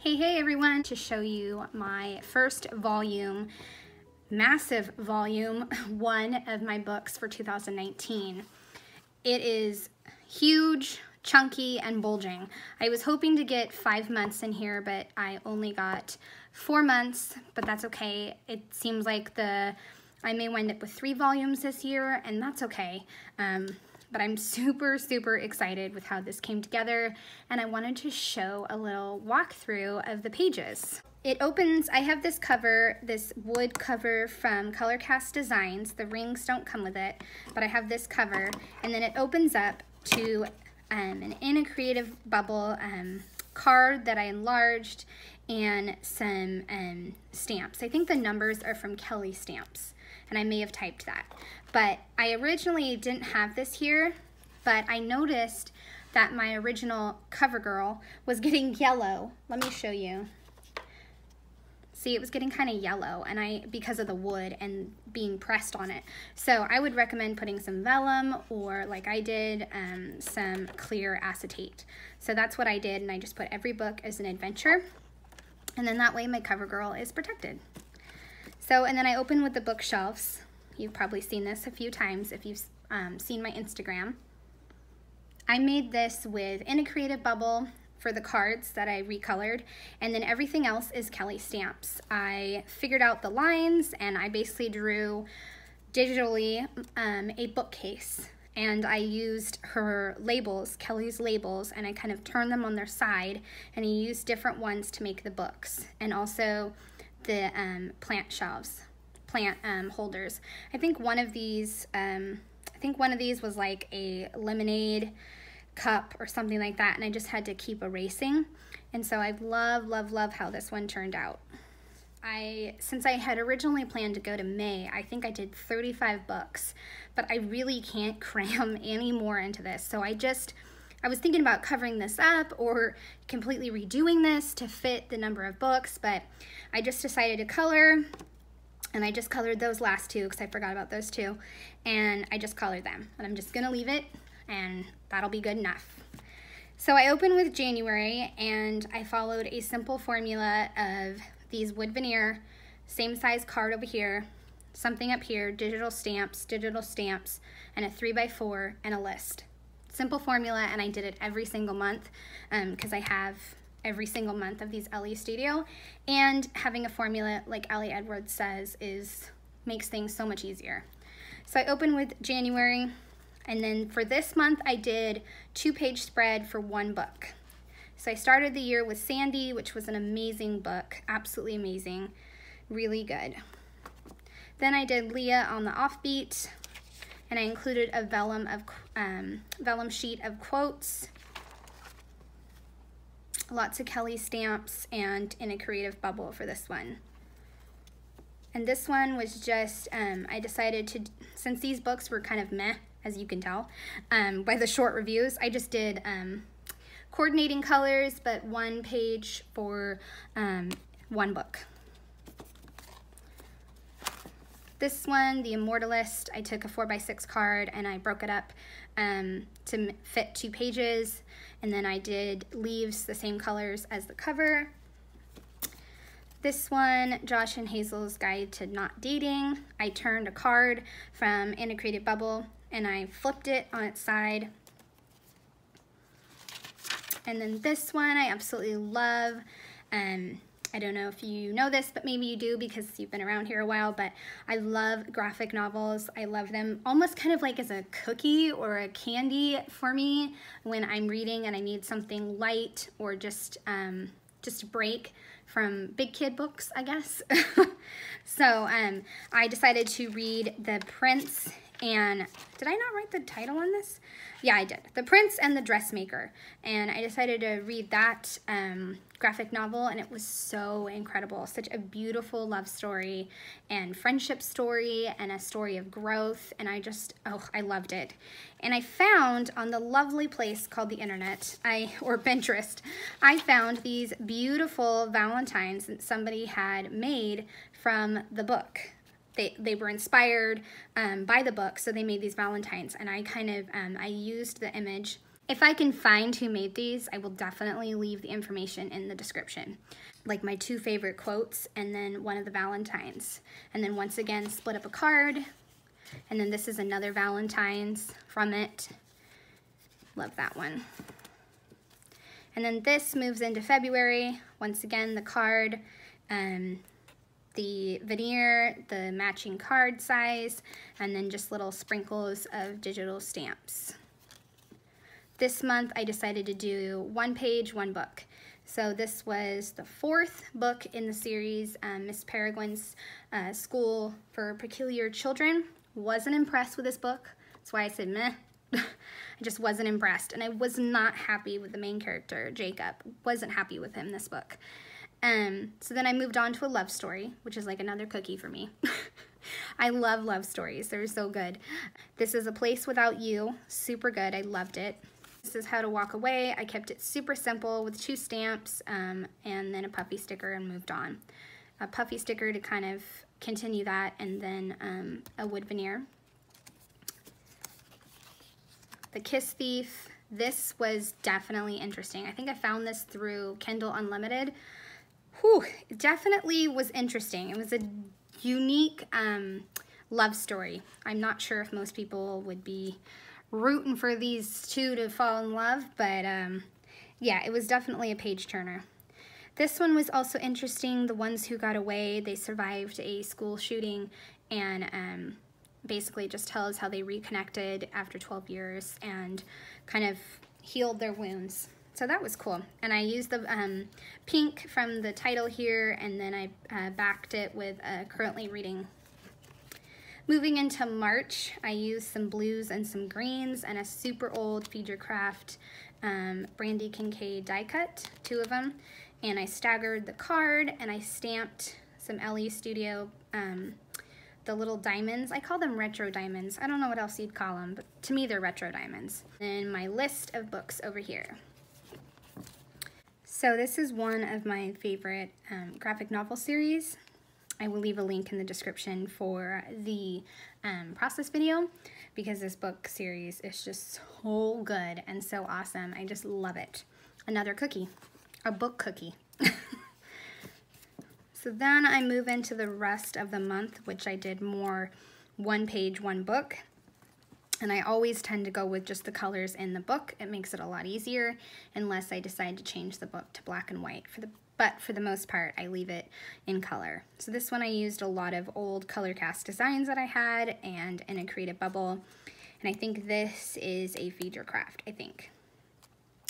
Hey everyone, to show you my first volume, massive volume, one of my books for 2019. It is huge, chunky, and bulging. I was hoping to get 5 months in here, but I only got 4 months, but that's okay. It seems like I may wind up with 3 volumes this year, and that's okay. But I'm super excited with how this came together, and I wanted to show a little walkthrough of the pages. It opens, I have this cover, this wood cover from Color Cast Designs. The rings don't come with it, but I have this cover, and then it opens up to an In a Creative Bubble card that I enlarged and some stamps. I think the numbers are from Kellie Stamps, and I may have typed that. But I originally didn't have this here, but I noticed that my original cover girl was getting yellow. Let me show you. See, it was getting kind of yellow, and because of the wood and being pressed on it. So I would recommend putting some vellum, or like I did, some clear acetate. So that's what I did, and I just put every book as an adventure, and then that way my cover girl is protected. So, and then I open with the bookshelves. You've probably seen this a few times if you've seen my Instagram. I made this with In a Creative Bubble for the cards that I recolored, and then everything else is Kellie Stamps. I figured out the lines, and I basically drew digitally a bookcase, and I used her labels, Kellie's labels, and I kind of turned them on their side, and I used different ones to make the books, and also the plant shelves, plant holders. I think one of these was like a lemonade cup or something like that, and I just had to keep erasing. And so I love how this one turned out. Since I had originally planned to go to May, I think I did 35 books, but I really can't cram any more into this. So I was thinking about covering this up or completely redoing this to fit the number of books, but I just decided to color, and I just colored those last two because I forgot about those two, and I just colored them, and I'm just gonna leave it, and that'll be good enough. So I opened with January, and I followed a simple formula of these wood veneer, same size card over here, something up here, digital stamps, and a 3x4 and a list. Simple formula, and I did it every single month because I have every single month of these LE Studio, and having a formula like Ellie Edwards says makes things so much easier. So I opened with January, and then for this month I did 2-page spread for 1 book. So I started the year with Sandy, which was an amazing book, absolutely amazing, really good. Then I did Leah on the Offbeat, and I included a vellum sheet of quotes, lots of Kellie Stamps, and In a Creative Bubble for this one. And this one was just, I decided to, since these books were kind of meh, as you can tell by the short reviews, I just did coordinating colors, but 1 page for 1 book. This one, The Immortalist, I took a 4x6 card and I broke it up to fit 2 pages, and then I did leaves the same colors as the cover. This one, Josh and Hazel's Guide to Not Dating, I turned a card from In a Creative Bubble and I flipped it on its side. And then this one I absolutely love. I don't know if you know this, but maybe you do because you've been around here a while, but I love graphic novels. I love them almost kind of like as a cookie or a candy for me when I'm reading and I need something light or just a break from big kid books, I guess. So I decided to read The Prince and, did I not write the title on this? Yeah, I did. The Prince and the Dressmaker. And I decided to read that graphic novel, and it was so incredible. Such a beautiful love story and friendship story and a story of growth, and I loved it. And I found on the lovely place called the internet, or Pinterest, I found these beautiful Valentines that somebody had made from the book. They were inspired by the book, so they made these Valentines, and I kind of I used the image If I can find who made these, I will definitely leave the information in the description. Like my 2 favorite quotes, and then one of the Valentines. And then once again, split up a card. And then this is another Valentine's from it. Love that one. And then this moves into February. Once again, the card, the veneer, the matching card size, and then just little sprinkles of digital stamps. This month I decided to do 1 page, 1 book. So this was the 4th book in the series, Miss Peregrine's School for Peculiar Children. Wasn't impressed with this book. That's why I said meh. I just wasn't impressed, and I was not happy with the main character, Jacob. Wasn't happy with him this book. So then I moved on to a love story, which is like another cookie for me. I love love stories. They're so good. This is A Place Without You. Super good. I loved it. This is How to Walk Away. I kept it super simple with 2 stamps and then a puffy sticker and moved on. A puffy sticker to kind of continue that, and then a wood veneer. The Kiss Thief. This was definitely interesting. I think I found this through Kindle Unlimited. Whew, it definitely was interesting. It was a unique love story. I'm not sure if most people would be rooting for these 2 to fall in love, but yeah, it was definitely a page turner. This one was also interesting. The Ones Who Got Away, they survived a school shooting, and basically just tells how they reconnected after 12 years and kind of healed their wounds. So that was cool. And I used the pink from the title here, and then I backed it with currently reading. Moving into March, I used some blues and some greens and a super old Feed Your Craft Brandy Kincaid die cut, 2 of them. And I staggered the card, and I stamped some LE Studio, the little diamonds. I call them retro diamonds. I don't know what else you'd call them, but to me they're retro diamonds. And my list of books over here. So this is one of my favorite graphic novel series. I will leave a link in the description for the process video, because this book series is just so good and so awesome. I just love it. Another cookie, a book cookie. So then I move into the rest of the month, which I did more 1 page, 1 book. And I always tend to go with just the colors in the book. It makes it a lot easier, unless I decide to change the book to black and white. But for the most part, I leave it in color. So this one I used a lot of old color cast designs that I had and in a creative bubble. And I think this is a Feed Your Craft, I think.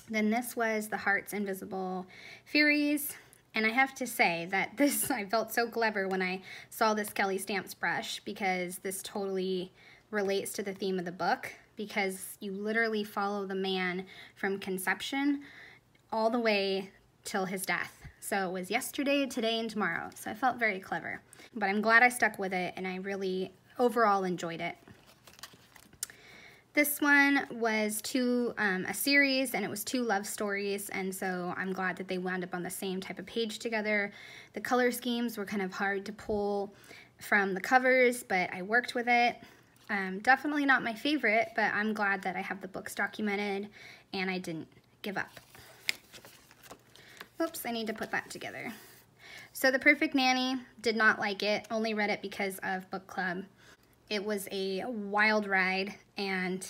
Then this was the Heart's Invisible Furies. And I have to say that this, I felt so clever when I saw this Kellie Stamps brush, because this totally relates to the theme of the book, because you literally follow the man from conception all the way till his death. So it was yesterday, today, and tomorrow. So I felt very clever. But I'm glad I stuck with it, and I really overall enjoyed it. This one was a series, and it was 2 love stories, and so I'm glad that they wound up on the same type of page together. The color schemes were kind of hard to pull from the covers, but I worked with it. Definitely not my favorite, but I'm glad that I have the books documented, and I didn't give up. Oops, I need to put that together. So The Perfect Nanny, did not like it, only read it because of book club. It was a wild ride, and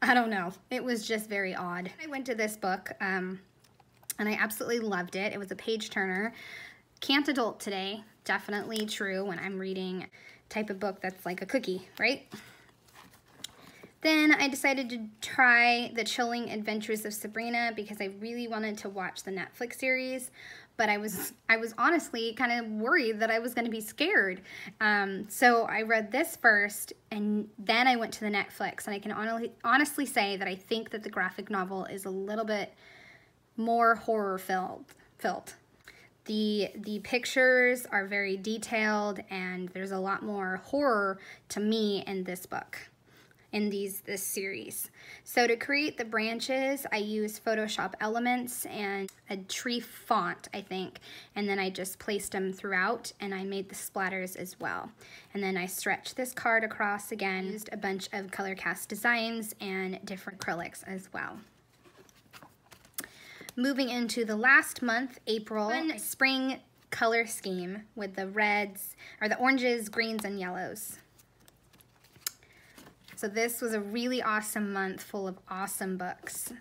I don't know, it was just very odd. I went to this book, and I absolutely loved it. It was a page turner. Can't adult today, definitely true when I'm reading a type of book that's like a cookie, right? Then I decided to try The Chilling Adventures of Sabrina, because I really wanted to watch the Netflix series, but I was honestly kind of worried that I was going to be scared. So I read this first, and then I went to the Netflix, and I can honestly say that I think that the graphic novel is a little bit more horror-filled. The pictures are very detailed, and there's a lot more horror to me in this book, in this series. So to create the branches, I used Photoshop elements and a tree font, I think, and then I just placed them throughout, and I made the splatters as well. And then I stretched this card across again, used a bunch of color cast designs and different acrylics as well. moving into the last month, April, spring color scheme with the reds, or the oranges, greens, and yellows. So this was a really awesome month full of awesome books.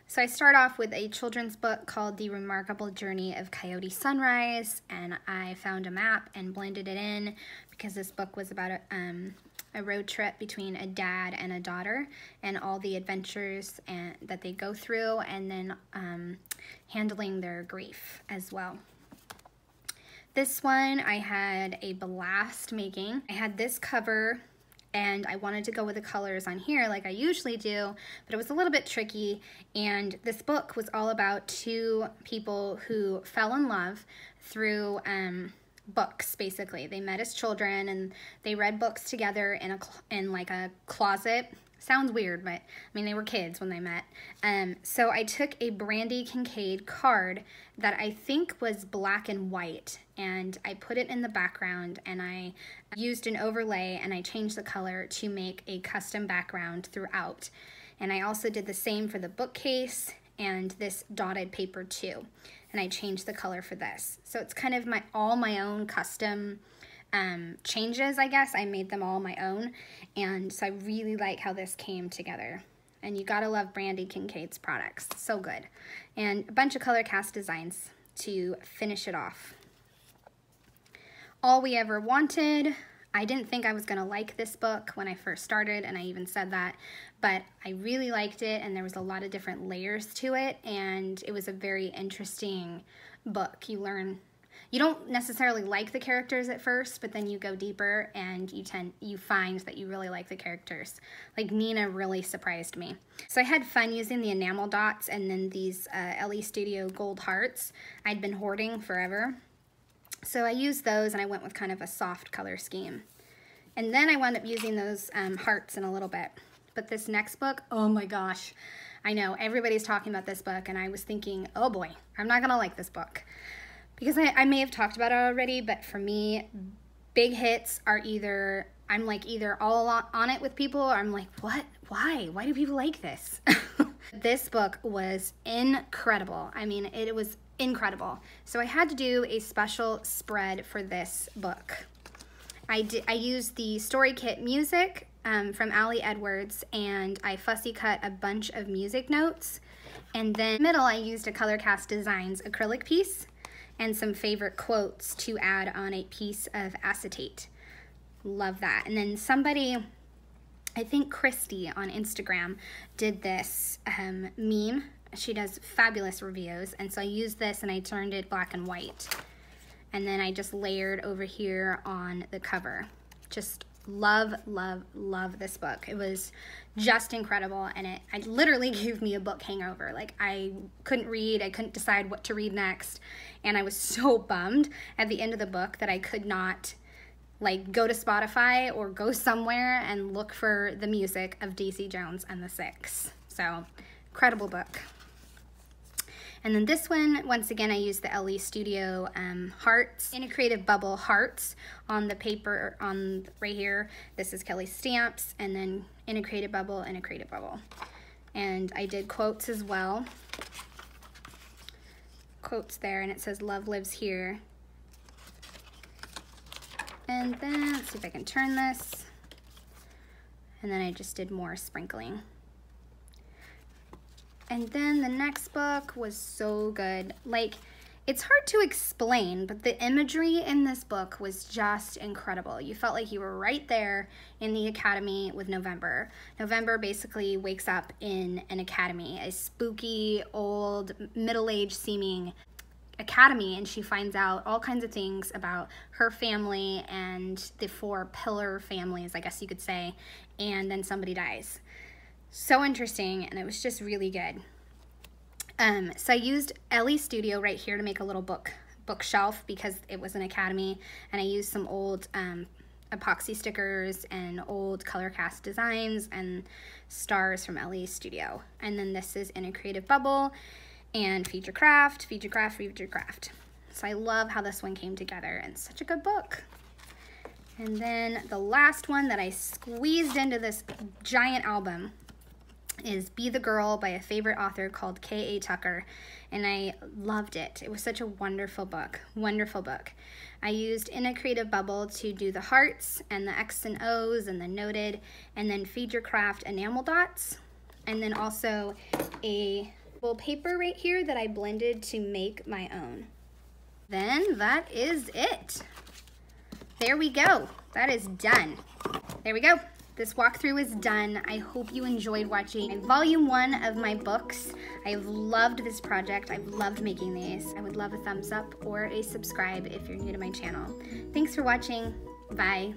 So I start off with a children's book called The Remarkable Journey of Coyote Sunrise, and I found a map and blended it in because this book was about a road trip between a dad and a daughter and all the adventures that they go through, and then handling their grief as well. This one I had a blast making. I had this cover and I wanted to go with the colors on here like I usually do, but it was a little bit tricky. And this book was all about two people who fell in love through books, basically. They met as children and they read books together in like a closet. Sounds weird, but I mean, they were kids when they met. So I took a Brandy Kincaid card that I think was black and white, and I put it in the background, and I used an overlay, and I changed the color to make a custom background throughout. And I also did the same for the bookcase and this dotted paper too. And I changed the color for this. So it's kind of all my own custom changes, I guess. I made them all my own, and so I really like how this came together. And you gotta love Brandy Kincaid's products, so good. And a bunch of color cast designs to finish it off. All We Ever Wanted. I didn't think I was gonna like this book when I first started, and I even said that, but I really liked it, and there was a lot of different layers to it, and it was a very interesting book. You don't necessarily like the characters at first, but then you go deeper and you find that you really like the characters. Like Nina really surprised me. So I had fun using the enamel dots and then these LE Studio gold hearts I'd been hoarding forever. So I used those and I went with kind of a soft color scheme. And then I wound up using those hearts in a little bit. But this next book, oh my gosh. I know, everybody's talking about this book, and I was thinking, oh boy, I'm not gonna like this book. Because I may have talked about it already, but for me, big hits are either, I'm like either all on it with people, or I'm like, what? Why? Why do people like this? This book was incredible. I mean, it was incredible. So I had to do a special spread for this book. I used the Story Kit music from Ali Edwards, and I fussy cut a bunch of music notes. And then in the middle, I used a Color Cast Designs acrylic piece and some favorite quotes to add on a piece of acetate. Love that. And then somebody, I think Christy on Instagram, did this meme. She does fabulous reviews, and so I used this and I turned it black and white. And then I just layered over here on the cover. Just love, love, love this book. It was just incredible, and it literally gave me a book hangover. Like, I couldn't read, I couldn't decide what to read next, and I was so bummed at the end of the book that I could not like go to Spotify or go somewhere and look for the music of Daisy Jones and the Six. So, incredible book. And then this one, once again, I used the LE Studio hearts, in a creative bubble hearts on the paper on right here. This is Kellie Stamps, and then in a creative bubble and a creative bubble. And I did quotes as well. Quotes there, and it says, "Love lives here." And then, let's see if I can turn this. And then I just did more sprinkling. And then the next book was so good. Like, it's hard to explain, but the imagery in this book was just incredible. You felt like you were right there in the academy with November. November basically wakes up in an academy, a spooky, old, middle-aged seeming academy, and she finds out all kinds of things about her family and the 4 pillar families, I guess you could say, and then somebody dies. So interesting, and it was just really good. So I used LE Studio right here to make a little bookshelf because it was an academy, and I used some old epoxy stickers and old color cast designs and stars from LE Studio. And then this is in a creative bubble and feature craft, feature craft, feature craft. So I love how this one came together, and such a good book. And then the last one that I squeezed into this giant album is Be the Girl by a favorite author called K.A. Tucker, and I loved it. It was such a wonderful book, wonderful book. I used In a Creative Bubble to do the hearts and the X and O's and the noted, and then Feed Your Craft enamel dots, and then also a little paper right here that I blended to make my own. Then that is it. There we go. That is done. There we go. This walkthrough is done. I hope you enjoyed watching volume 1 of my books. I've loved this project. I've loved making these. I would love a thumbs up or a subscribe if you're new to my channel. Thanks for watching. Bye.